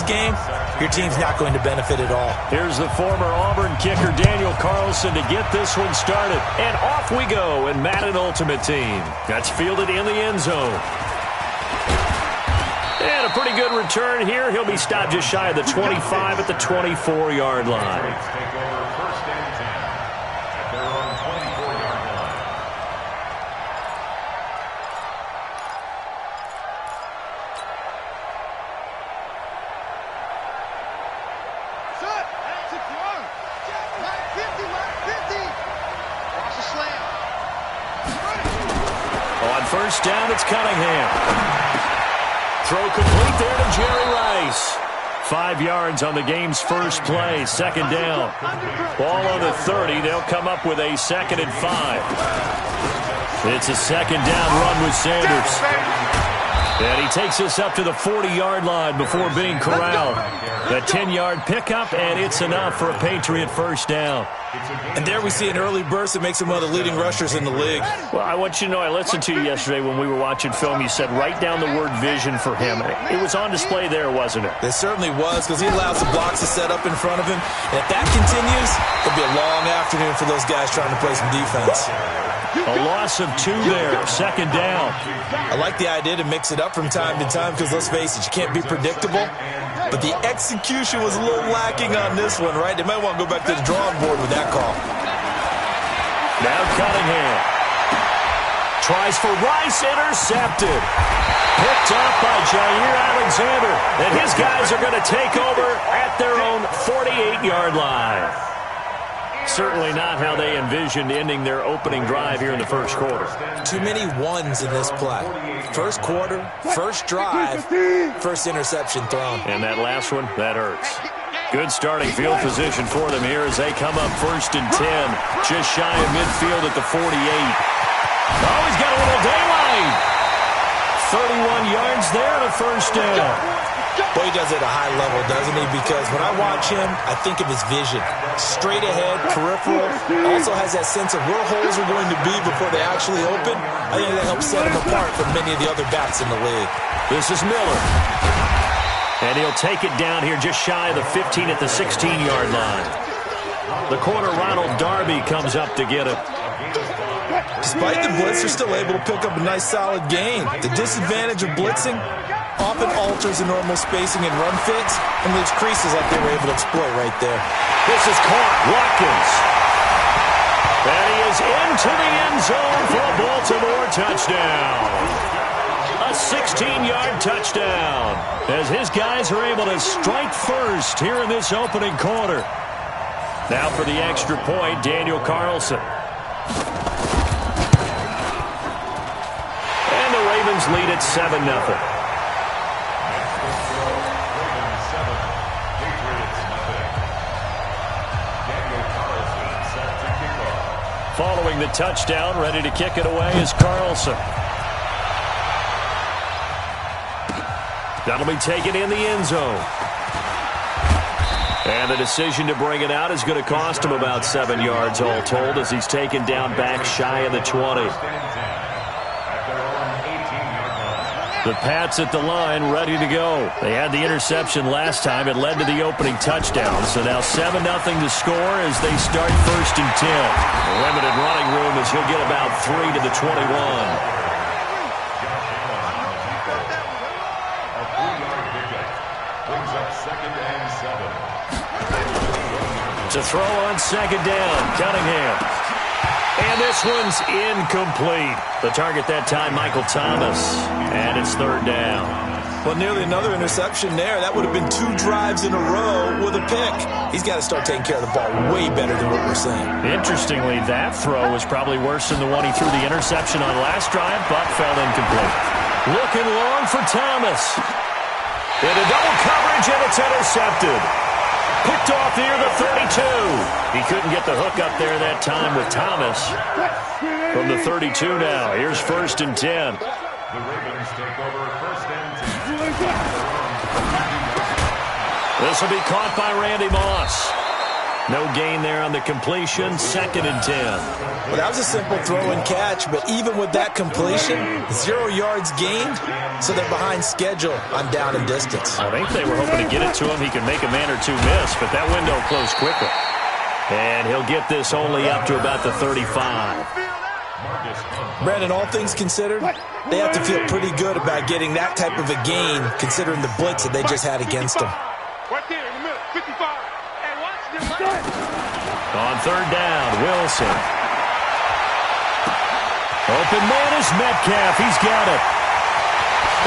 game, your team's not going to benefit at all. Here's the former Auburn kicker, Daniel Carlson, to get this one started. And off we go in Madden Ultimate Team. That's fielded in the end zone. And a pretty good return here. He'll be stopped just shy of the 25 at the 24-yard line. First down, it's Cunningham. Throw complete there to Jerry Rice. 5 yards on the game's first play. Second down. Ball on the 30. They'll come up with a 2nd and 5. It's a second down run with Sanders. And he takes us up to the 40-yard line before being corralled. A 10-yard pickup, and it's enough for a Patriot first down. And there we see an early burst that makes him one of the leading rushers in the league. Well, I want you to know, I listened to you yesterday when we were watching film. You said write down the word vision for him. It was on display there, wasn't it? It certainly was, because he allows the blocks to set up in front of him. And if that continues, it'll be a long afternoon for those guys trying to play some defense. A loss of 2 there, second down. I like the idea to mix it up from time to time because, let's face it, you can't be predictable. But the execution was a little lacking on this one, right? They might want to go back to the drawing board with that call. Now Cunningham. Tries for Rice, intercepted. Picked up by Jair Alexander. And his guys are going to take over at their own 48-yard line. Certainly not how they envisioned ending their opening drive here in the first quarter. Too many ones in this play. First quarter, first drive, first interception thrown. And that last one, that hurts. Good starting field position for them here as they come up 1st and 10. Just shy of midfield at the 48. Oh, he's got a little daylight. 31 yards there and a first down. Boy, he does it at a high level, doesn't he? Because when I watch him, I think of his vision. Straight ahead, peripheral. Also has that sense of where holes are going to be before they actually open. I think that helps set him apart from many of the other backs in the league. This is Miller. And he'll take it down here just shy of the 15 at the 16-yard line. The corner, Ronald Darby, comes up to get it. Despite the blitz, they're still able to pick up a nice, solid gain. The disadvantage of blitzing often alters the normal spacing and run fits and leaves creases like they were able to exploit right there. This is caught. Watkins. And he is into the end zone for a Baltimore touchdown. A 16-yard touchdown as his guys are able to strike first here in this opening quarter. Now for the extra point, Daniel Carlson. And the Ravens lead at 7-0. Following the touchdown, ready to kick it away is Carlson. That'll be taken in the end zone. And the decision to bring it out is going to cost him about 7 yards all told as he's taken down back shy of the 20. The Pats at the line, ready to go. They had the interception last time. It led to the opening touchdown. So now 7-0 to score as they start 1st and 10. Limited running room as he'll get about 3 to the 21. To throw on 2nd down, Cunningham. And this one's incomplete. The target that time, Michael Thomas. And it's 3rd down. Well, nearly another interception there. That would have been 2 drives in a row with a pick. He's got to start taking care of the ball way better than what we're seeing. Interestingly, that throw was probably worse than the one he threw the interception on last drive, but fell incomplete. Looking long for Thomas. Into double coverage, and it's intercepted. Picked off near the 32. He couldn't get the hook up there that time with Thomas. From the 32 now, here's 1st and 10. The Ravens take over 1st and 10. This will be caught by Randy Moss. No gain there on the completion. 2nd and 10. Well, that was a simple throw and catch, but even with that completion, 0 yards gained, so they're behind schedule on down and distance. I think they were hoping to get it to him. He could make a man or two miss, but that window closed quickly. And he'll get this only up to about the 35. Brandon, all things considered, they have to feel pretty good about getting that type of a gain, considering the blitz that they just had against them. Right there in the middle, 55. And watch this. On 3rd down, Wilson. Open man is Metcalf. He's got it.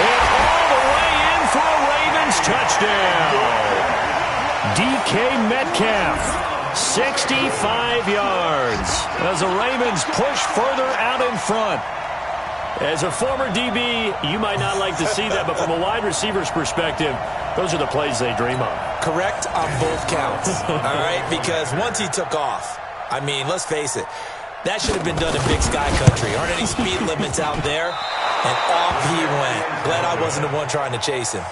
And all the way in for a Ravens touchdown. DK Metcalf, 65 yards. As the Ravens push further out in front. As a former DB, you might not like to see that, but from a wide receiver's perspective, those are the plays they dream of. Correct on both counts, all right? Because once he took off, I mean, let's face it, that should have been done in Big Sky Country. Aren't any speed limits out there? And off he went. Glad I wasn't the one trying to chase him.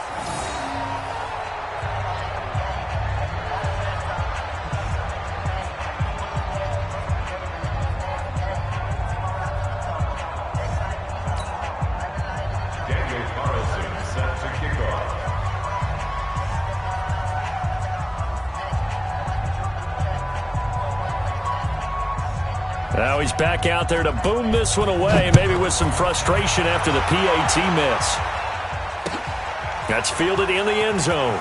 Now he's back out there to boom this one away, maybe with some frustration after the PAT miss. That's fielded in the end zone.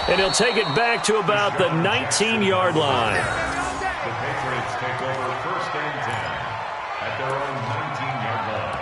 And he'll take it back to about the 19-yard line. The Patriots take over 1st and 10 at their own 19-yard line.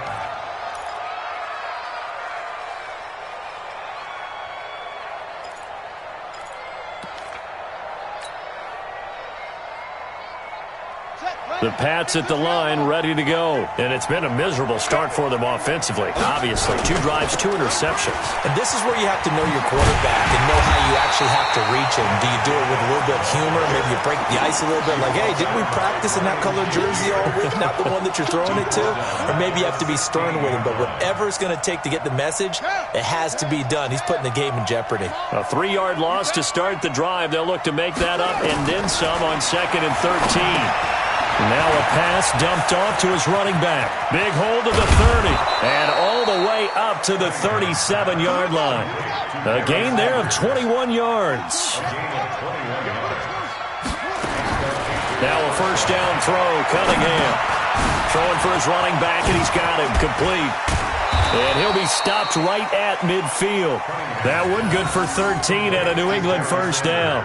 The Pats at the line, ready to go. And it's been a miserable start for them offensively. Obviously, 2 drives, 2 interceptions. And this is where you have to know your quarterback and know how you actually have to reach him. Do you do it with a little bit of humor? Maybe you break the ice a little bit, like, hey, didn't we practice in that colored jersey all week, not the one that you're throwing it to? Or maybe you have to be stern with him. But whatever it's going to take to get the message, it has to be done. He's putting the game in jeopardy. A 3-yard loss to start the drive. They'll look to make that up and then some on 2nd and 13. Now a pass dumped off to his running back. Big hold to the 30. And all the way up to the 37-yard line. A gain there of 21 yards. Now a 1st down throw. Cunningham throwing for his running back, and he's got him complete. And he'll be stopped right at midfield. That one good for 13 and a New England 1st down.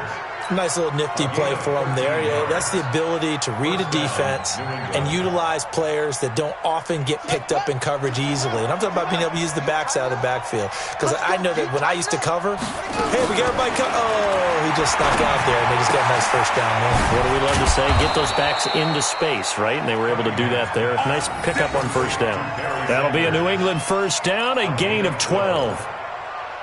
Nice little nifty play for him there. Yeah, that's the ability to read a defense and utilize players that don't often get picked up in coverage easily. And I'm talking about being able to use the backs out of the backfield. Because I know that when I used to cover, hey, we got everybody oh, he just snuck out there, and they just got a nice 1st down there. What do we love to say? Get those backs into space, right? And they were able to do that there. Nice pickup on 1st down. That'll be a New England 1st down, a gain of 12.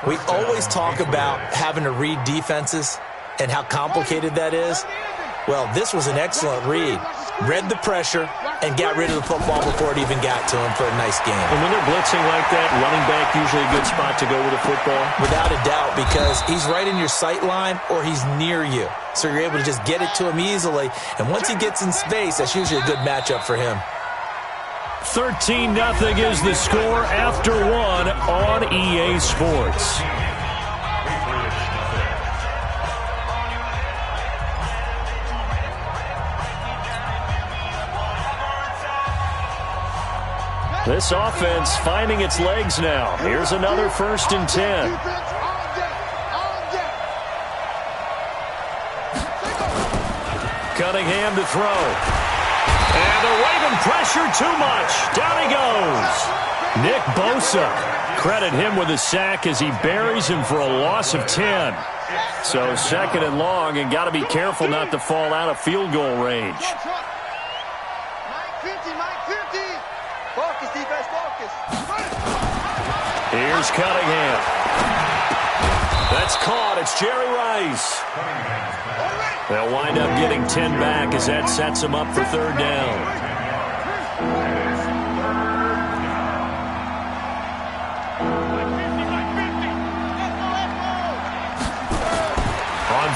We always talk about having to read defenses and how complicated that is. Well, this was an excellent read. Read the pressure and got rid of the football before it even got to him for a nice game. And when they're blitzing like that, running back usually a good spot to go with the football? Without a doubt, because he's right in your sight line or he's near you. So you're able to just get it to him easily. And once he gets in space, that's usually a good matchup for him. 13-0 is the score after 1 on EA Sports. This offense finding its legs now. Here's another 1st and 10. Cunningham to throw. And they're waving pressure too much. Down he goes. Nick Bosa. Credit him with a sack as he buries him for a loss of 10. So 2nd and long, and got to be careful not to fall out of field goal range. Here's Cunningham. That's caught. It's Jerry Rice. They'll wind up getting 10 back as that sets them up for 3rd down.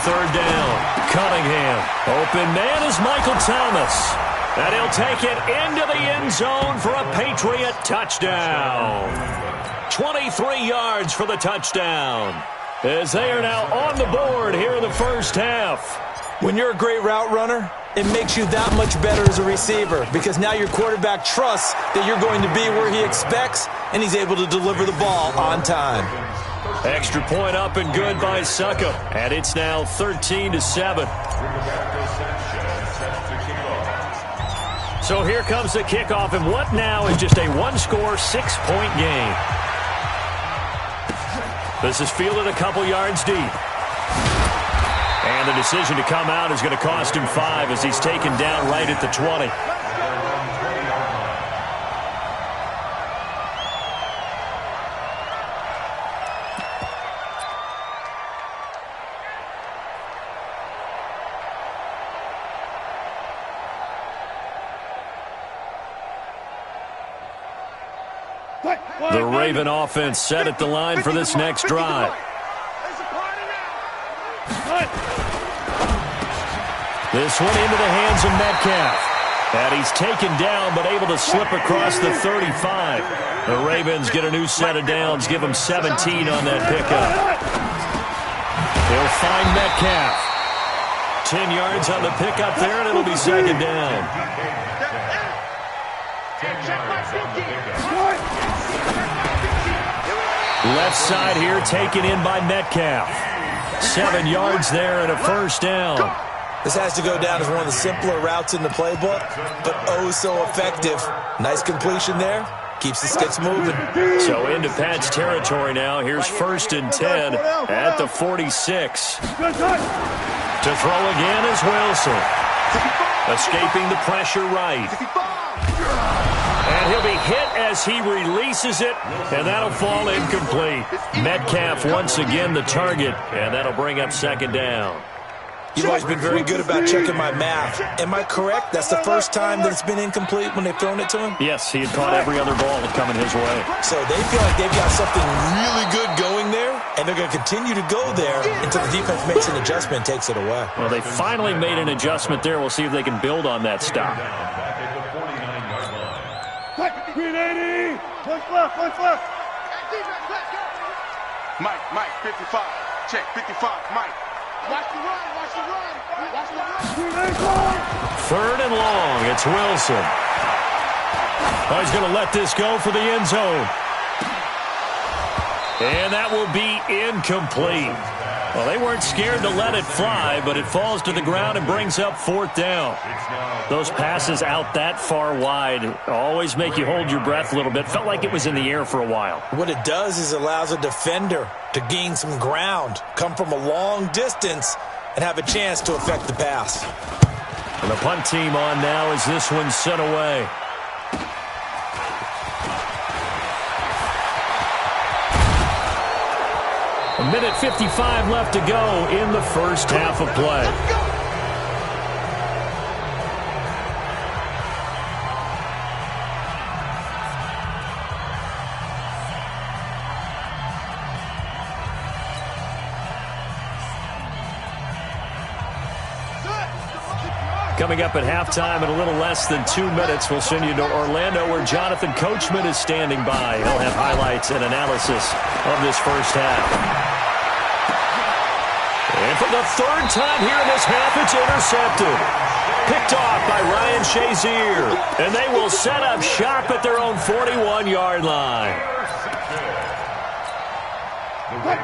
third down. Cunningham. Open man is Michael Thomas. And he'll take it into the end zone for a Patriot touchdown. 23 yards for the touchdown. As they are now on the board here in the first half. When you're a great route runner, it makes you that much better as a receiver because now your quarterback trusts that you're going to be where he expects, and he's able to deliver the ball on time. Extra point up and good by Suckup. And it's now 13-7. So here comes the kickoff, and what now is just a one-score, 6-point game. This is fielded a couple yards deep. And the decision to come out is going to cost him 5 as he's taken down right at the 20. The Raven offense set at the line for this next drive. This one into the hands of Metcalf. And he's taken down but able to slip across the 35. The Ravens get a new set of downs, give them 17 on that pickup. They'll find Metcalf. 10 yards on the pickup there, and it'll be second down. Left side here taken in by Metcalf. 7 yards there and a first down. This has to go down as one of the simpler routes in the playbook, but oh so effective. Nice completion there. Keeps the sticks moving. So into Pat's territory now. Here's 1st and 10 at the 46. To throw again is Wilson. Escaping the pressure right. And he'll be hit as he releases it, and that'll fall incomplete. Metcalf once again the target, and that'll bring up second down. You've always been very good about checking my math. Am I correct? That's the first time that it's been incomplete when they've thrown it to him? Yes, he had caught every other ball coming his way. So they feel like they've got something really good going there, and they're going to continue to go there until the defense makes an adjustment and takes it away. Well, they finally made an adjustment there. We'll see if they can build on that stop. Green 80. Punch left, punch left. Mike, 55. Check, 55, Mike. Watch the run, watch the run. Watch the run. 3rd and long, it's Wilson. Oh, he's going to let this go for the end zone. And that will be incomplete. Well, they weren't scared to let it fly, but it falls to the ground and brings up 4th down. Those passes out that far wide always make you hold your breath a little bit. Felt like it was in the air for a while. What it does is allows a defender to gain some ground, come from a long distance, and have a chance to affect the pass. And the punt team on now as this one's sent away. A minute 55 left to go in the first half of play. Coming up at halftime in a little less than 2 minutes, we'll send you to Orlando where Jonathan Coachman is standing by. He'll have highlights and analysis of this first half. And for the 3rd time here in this half, it's intercepted. Picked off by Ryan Shazier. And they will set up shop at their own 41-yard line.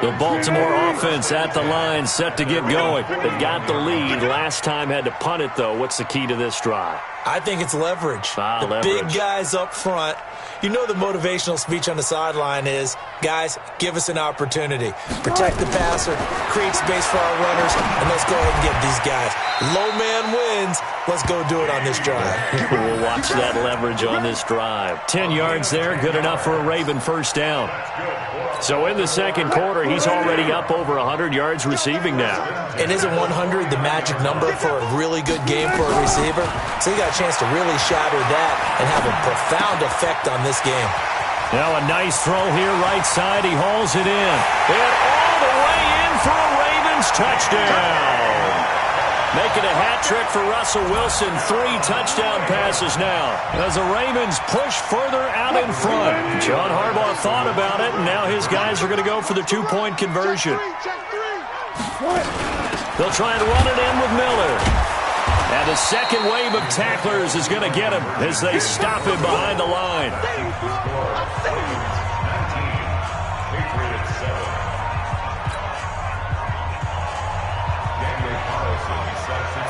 The Baltimore offense at the line, set to get going. They've got the lead. Last time had to punt it, though. What's the key to this drive? I think it's leverage. Leverage. Big guys up front. You know the motivational speech on the sideline is, guys, give us an opportunity. Protect the passer, create space for our runners, and let's go ahead and get these guys. Low man wins. Let's go do it on this drive. We'll watch that leverage on this drive. 10 yards there, good enough for a Raven first down. So in the second quarter, he's already up over 100 yards receiving now. And isn't 100 the magic number for a really good game for a receiver? So he got a chance to really shatter that and have a profound effect on this game. Now a nice throw here right side. He hauls it in. And all the way in for a Raven Ravens touchdown. Making a hat trick for Russell Wilson. 3 touchdown passes now as the Ravens push further out in front. John Harbaugh thought about it, and now his guys are going to go for the 2-point conversion. They'll try and run it in with Miller. And the second wave of tacklers is going to get him as they stop him behind the line.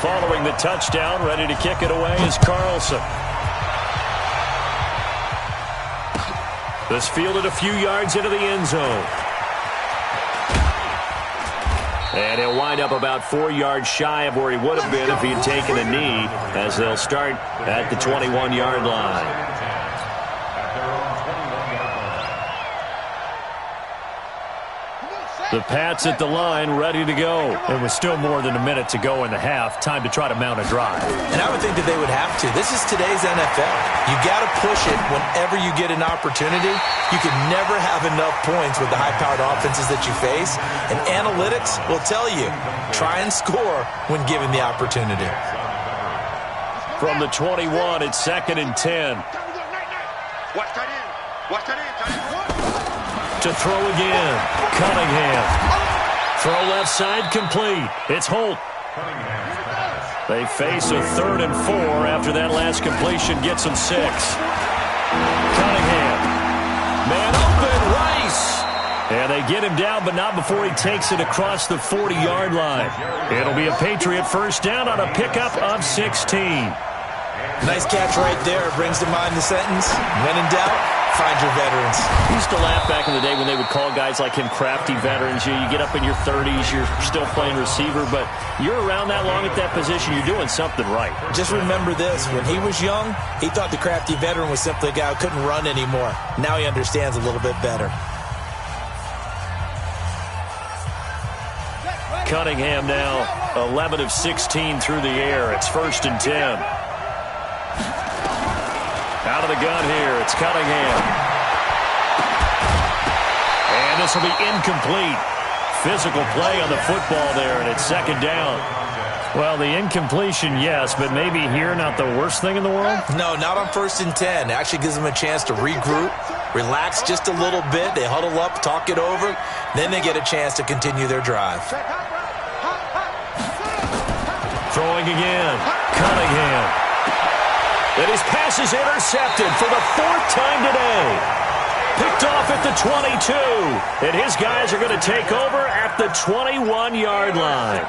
Following the touchdown, ready to kick it away is Carlson. This fielded a few yards into the end zone. And he'll wind up about 4 yards shy of where he would have been if he had taken a knee, as they'll start at the 21-yard line. The Pats at the line, ready to go. And with still more than a minute to go in the half, time to try to mount a drive. And I would think that they would have to. This is today's NFL. You got to push it whenever you get an opportunity. You can never have enough points with the high-powered offenses that you face. And analytics will tell you, try and score when given the opportunity. From the 21, it's 2nd and 10. Watch that in. Watch that in. To throw again, Cunningham. Throw left side complete. It's Holt. They face a 3rd and 4 after that last completion gets them 6. Cunningham. Man open, Rice. And they get him down, but not before he takes it across the 40-yard line. It'll be a Patriot first down on a pickup of 16. Nice catch right there. Brings to mind the sentence, when in doubt, find your veterans. I used to laugh back in the day when they would call guys like him crafty veterans. You get up in your 30s, you're still playing receiver, but you're around that long at that position, you're doing something right. Just remember this. When he was young, he thought the crafty veteran was simply a guy who couldn't run anymore. Now he understands a little bit better. Cunningham now 11 of 16 through the air. It's 1st and 10. Out of the gun here, it's Cunningham. And this will be incomplete. Physical play on the football there, and it's 2nd down. Well, the incompletion, yes, but maybe here not the worst thing in the world? No, not on 1st and 10. It actually gives them a chance to regroup, relax just a little bit. They huddle up, talk it over. Then they get a chance to continue their drive. Throwing again, Cunningham. And his pass is intercepted for the 4th time today. Picked off at the 22. And his guys are going to take over at the 21-yard line.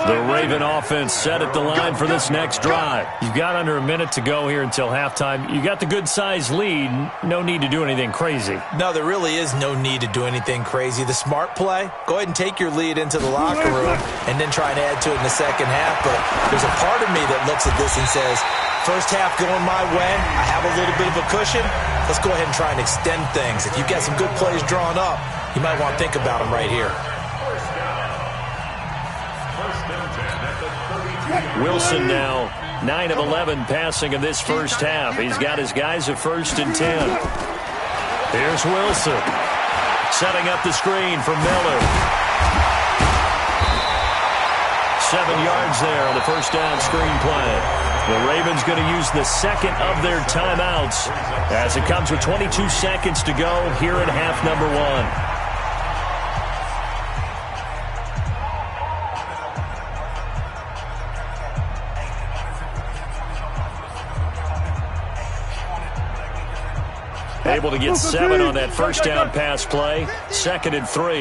The Raven offense set at the line for this next drive. You've got under a minute to go here until halftime. You got the good-sized lead. No need to do anything crazy. No, there really is no need to do anything crazy. The smart play, go ahead and take your lead into the locker room and then try and add to it in the second half. But there's a part of me that looks at this and says, first half going my way, I have a little bit of a cushion. Let's go ahead and try and extend things. If you've got some good plays drawn up, you might want to think about them right here. Wilson now 9 of 11 passing in this first half. He's got his guys at 1st and 10. Here's Wilson setting up the screen for Miller. 7 yards there on the first down screen play. The Ravens going to use the second of their timeouts as it comes with 22 seconds to go here in half number 1. Able to get 7 on that first down pass play. 2nd and 3.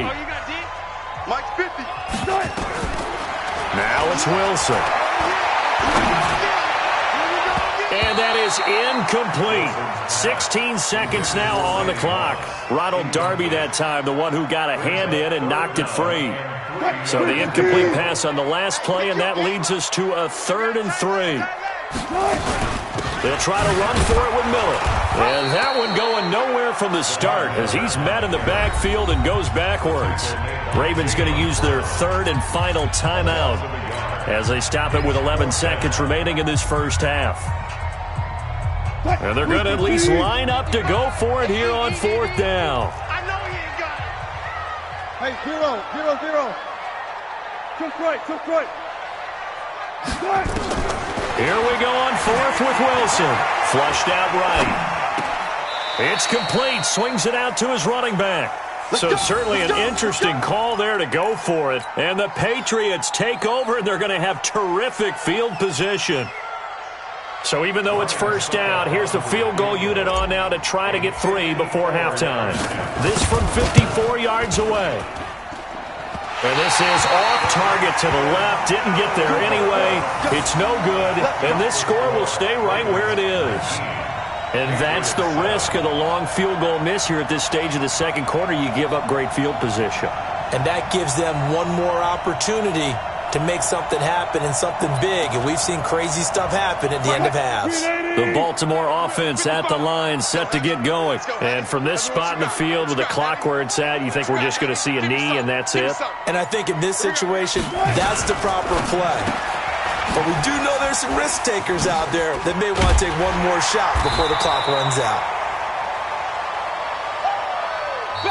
Now it's Wilson. And that is incomplete. 16 seconds now on the clock. Ronald Darby that time, the one who got a hand in and knocked it free. So the incomplete pass on the last play, and that leads us to a 3rd and 3. They'll try to run for it with Miller. And that one going nowhere from the start as he's met in the backfield and goes backwards. Ravens going to use their 3rd and final timeout as they stop it with 11 seconds remaining in this first half. And they're going to at least line up to go for it here on 4th down. Hey, 0-0-0. Took right. Here we go on fourth with Wilson. Flushed out right. It's complete. Swings it out to his running back. So certainly an interesting call there to go for it. And the Patriots take over, and they're going to have terrific field position. So even though it's first down, here's the field goal unit on now to try to get 3 before halftime. This from 54 yards away. And this is off target to the left. Didn't get there anyway. It's no good. And this score will stay right where it is. And that's the risk of the long field goal miss here at this stage of the second quarter. You give up great field position. And that gives them one more opportunity to make something happen and something big. And we've seen crazy stuff happen at the end of halves. The Baltimore offense at the line, set to get going. And from this spot in the field with the clock where it's at, you think we're just going to see a knee and that's it? And I think in this situation, that's the proper play. But we do know there's some risk takers out there that may want to take one more shot before the clock runs out.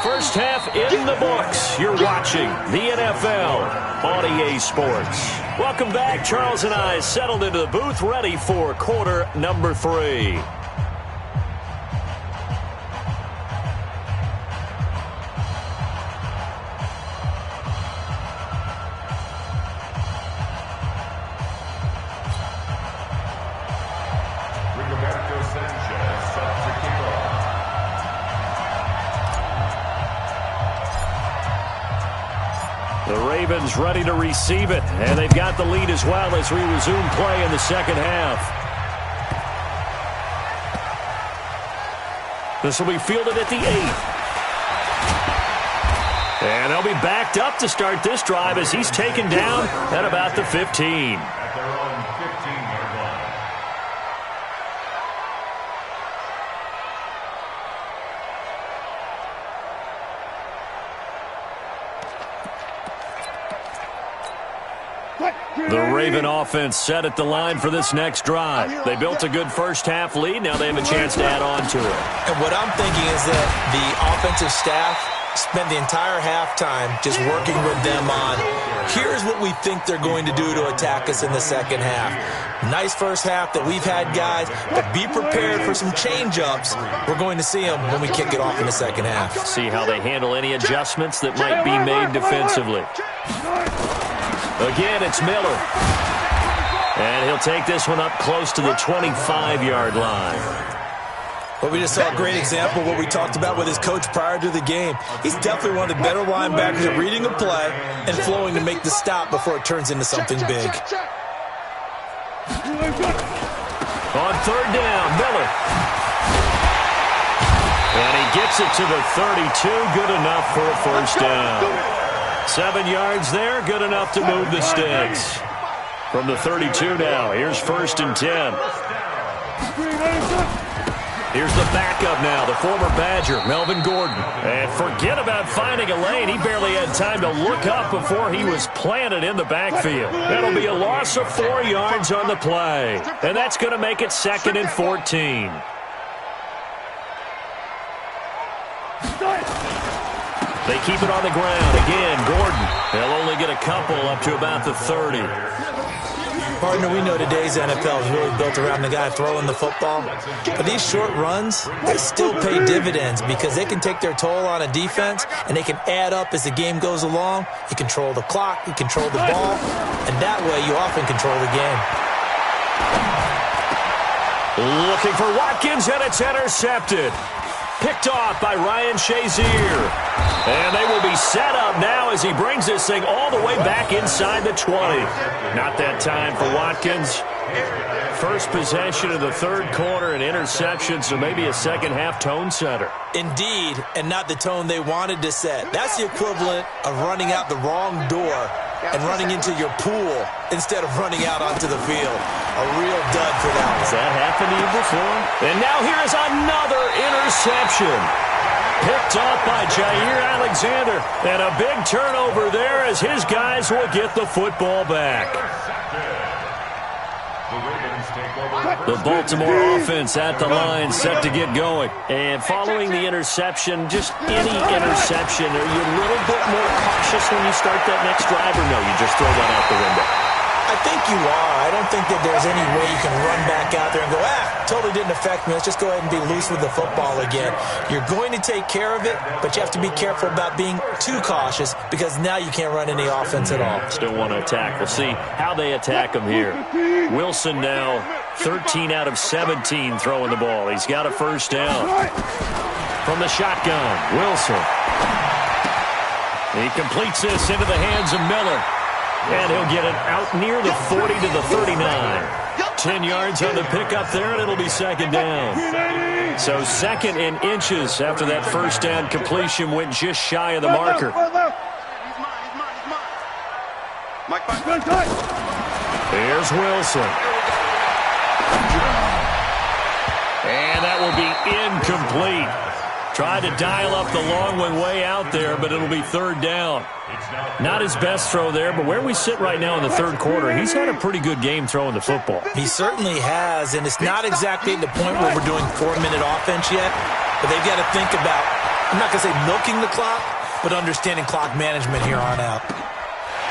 First half in the books. You're watching the NFL on EA Sports. Welcome back. Charles and I settled into the booth, ready for quarter number 3. The Ravens ready to receive it, and they've got the lead as well as we resume play in the second half. This will be fielded at the 8. And they'll be backed up to start this drive as he's taken down at about the 15. At their own 15-yard line. The Raven offense set at the line for this next drive. They built a good first half lead. Now they have a chance to add on to it. And what I'm thinking is that the offensive staff spent the entire halftime just working with them on, here's what we think they're going to do to attack us in the second half. Nice first half that we've had, guys, but be prepared for some change-ups. We're going to see them when we kick it off in the second half. See how they handle any adjustments that might be made defensively. Again, it's Miller. And he'll take this one up close to the 25-yard line. But we just saw a great example of what we talked about with his coach prior to the game. He's definitely one of the better linebackers at reading a play and flowing to make the stop before it turns into something big. On third down, Miller. And he gets it to the 32. Good enough for a first down. 7 yards there, good enough to move the sticks. From the 32 now, here's first and 10. Here's the backup now, the former Badger, Melvin Gordon. And forget about finding a lane. He barely had time to look up before he was planted in the backfield. That'll be a loss of 4 yards on the play. And that's going to make it 2nd and 14. They keep it on the ground. Again, Gordon. They'll only get a couple up to about the 30. Partner, we know today's NFL is really built around the guy throwing the football. But these short runs, they still pay dividends because they can take their toll on a defense and they can add up as the game goes along. You control the clock, you control the ball, and that way you often control the game. Looking for Watkins, and it's intercepted. Picked off by Ryan Shazier. And they will be set up now as he brings this thing all the way back inside the 20. Not that time for Watkins. First possession of the third quarter, an interception, so maybe a second-half tone setter. Indeed, and not the tone they wanted to set. That's the equivalent of running out the wrong door and running into your pool instead of running out onto the field. A real dud for that one. Has that happened to you before? And now here is another interception. Picked off by Jair Alexander. And a big turnover there as his guys will get the football back. The Ravens take over. The Baltimore offense at the line, set to get going. And following the interception, just any interception, are you a little bit more cautious when you start that next drive, or no, you just throw that out the window? I think you are. I don't think that there's any way you can run back out there and go, totally didn't affect me. Let's just go ahead and be loose with the football again. You're going to take care of it, but you have to be careful about being too cautious because now you can't run any offense at all. Still want to attack. We'll see how they attack him here. Wilson now 13 out of 17 throwing the ball. He's got a first down. From the shotgun, Wilson. He completes this into the hands of Miller. And he'll get it out near the 40 to the 39. 10 yards on the pickup there, and it'll be second down. So second in inches after that first down completion went just shy of the marker. Here's Wilson. And that will be incomplete. Tried to dial up the long one way out there, but it'll be third down. Not his best throw there, but where we sit right now in the third quarter, he's had a pretty good game throwing the football. He certainly has, and it's not exactly at the point where we're doing 4-minute offense yet, but they've got to think about, I'm not going to say milking the clock, but understanding clock management here on out.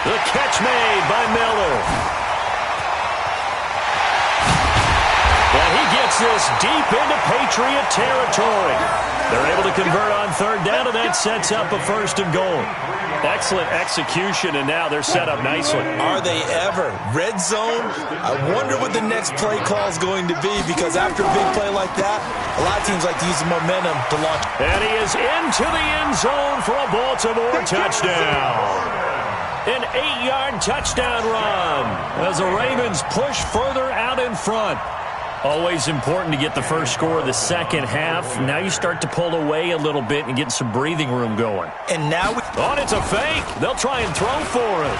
The catch made by Miller. And he gets this deep into Patriot territory. They're able to convert on third down, and that sets up a first and goal. Excellent execution, and now they're set up nicely. Are they ever? Red zone? I wonder what the next play call is going to be, because after a big play like that, a lot of teams like to use the momentum to launch. And he is into the end zone for a Baltimore touchdown. An 8-yard touchdown run as the Ravens push further out in front. Always important to get the first score of the second half. Now you start to pull away a little bit and get some breathing room going. And now it's a fake. They'll try and throw for it.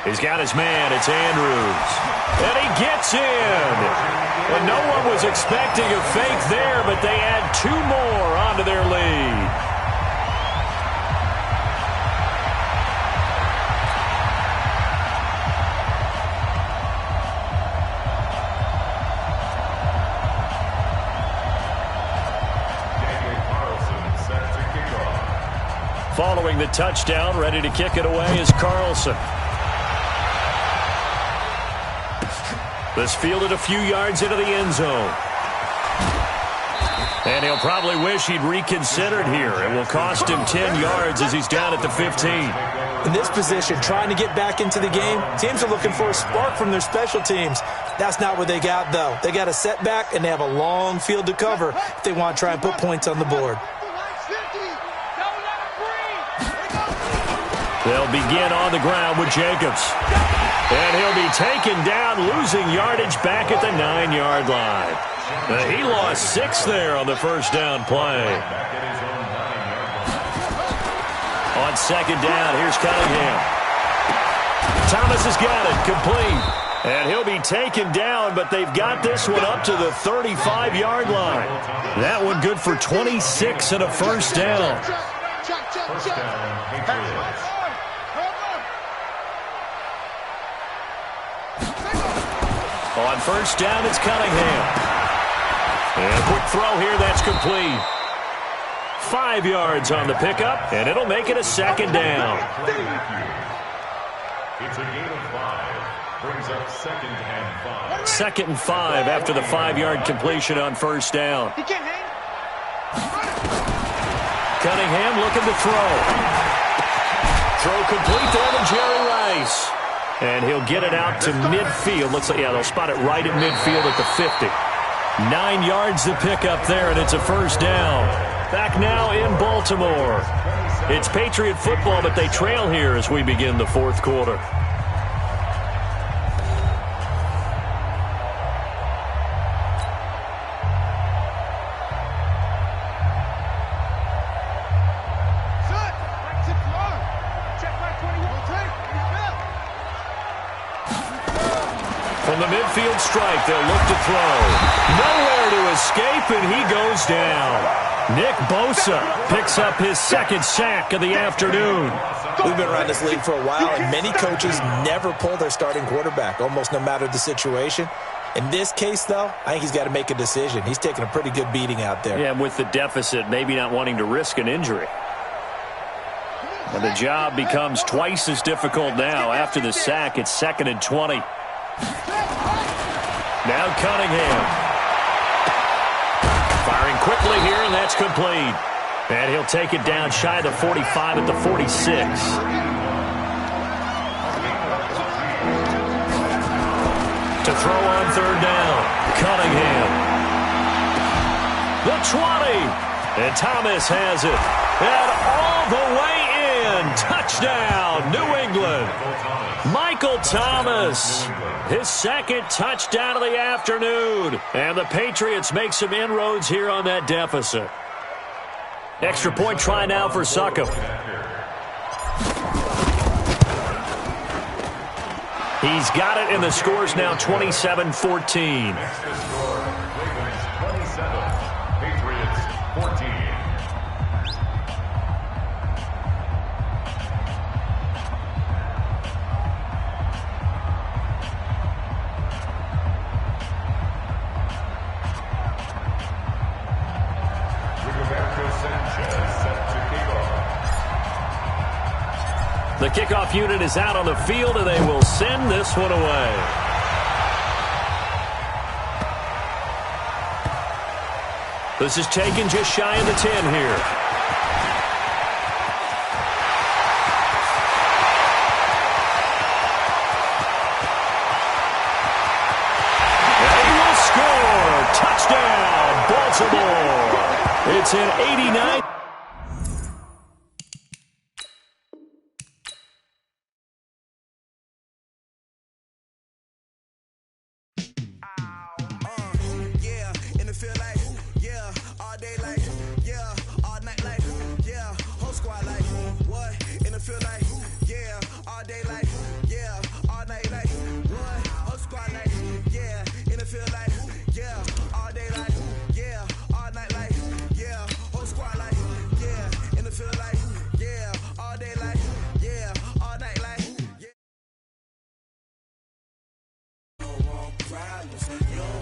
He's got his man. It's Andrews. And he gets in. Well, no one was expecting a fake there, but they add 2 more onto their lead. Following the touchdown, ready to kick it away is Carlson. This fielded a few yards into the end zone. And he'll probably wish he'd reconsidered here. It will cost him 10 yards as he's down at the 15. In this position, trying to get back into the game, teams are looking for a spark from their special teams. That's not what they got, though. They got a setback, and they have a long field to cover if they want to try and put points on the board. They'll begin on the ground with Jacobs. And he'll be taken down, losing yardage back at the 9-yard line. He lost 6 there on the first down play. On second down, here's Cunningham. Thomas has got it, complete. And he'll be taken down, but they've got this one up to the 35-yard line. That one good for 26 and a first down. First down, Patriots. On first down, it's Cunningham. And a quick throw here, that's complete. 5 yards on the pickup, and it'll make it a second down. It's a gain of 5. Brings up second and 5. Second and 5 after the 5-yard completion on first down. Cunningham looking to throw. Throw complete there to Jerry Rice. And he'll get it out to midfield. Looks like, yeah, they'll spot it right at midfield at the 50. 9 yards to pick up there, and it's a first down. Back now in Baltimore. It's Patriot football, but they trail here as we begin the fourth quarter. From the midfield strike, they'll look to throw. Nowhere to escape, and he goes down. Nick Bosa picks up his second sack of the afternoon. We've been around this league for a while, and many coaches never pull their starting quarterback, almost no matter the situation. In this case, though, I think he's got to make a decision. He's taking a pretty good beating out there. Yeah, with the deficit, maybe not wanting to risk an injury. And the job becomes twice as difficult now. After the sack, it's 2nd and 20. Now Cunningham. Firing quickly here, and that's complete. And he'll take it down shy of the 45 at the 46. To throw on 3rd down, Cunningham. The 20. And Thomas has it. And all the way in. Touchdown, New England. Michael Thomas, his 2nd touchdown of the afternoon. And the Patriots make some inroads here on that deficit. Extra point try now for Succop. He's got it, and the score's now 27-14. Next to score, Ravens 27, Patriots 14. Rigoberto Sanchez set to kick off. The kickoff unit is out on the field, and they will send this one away. This is taken just shy of the 10 here. And he will score. Touchdown, Baltimore. It's an 89. Problems. You don't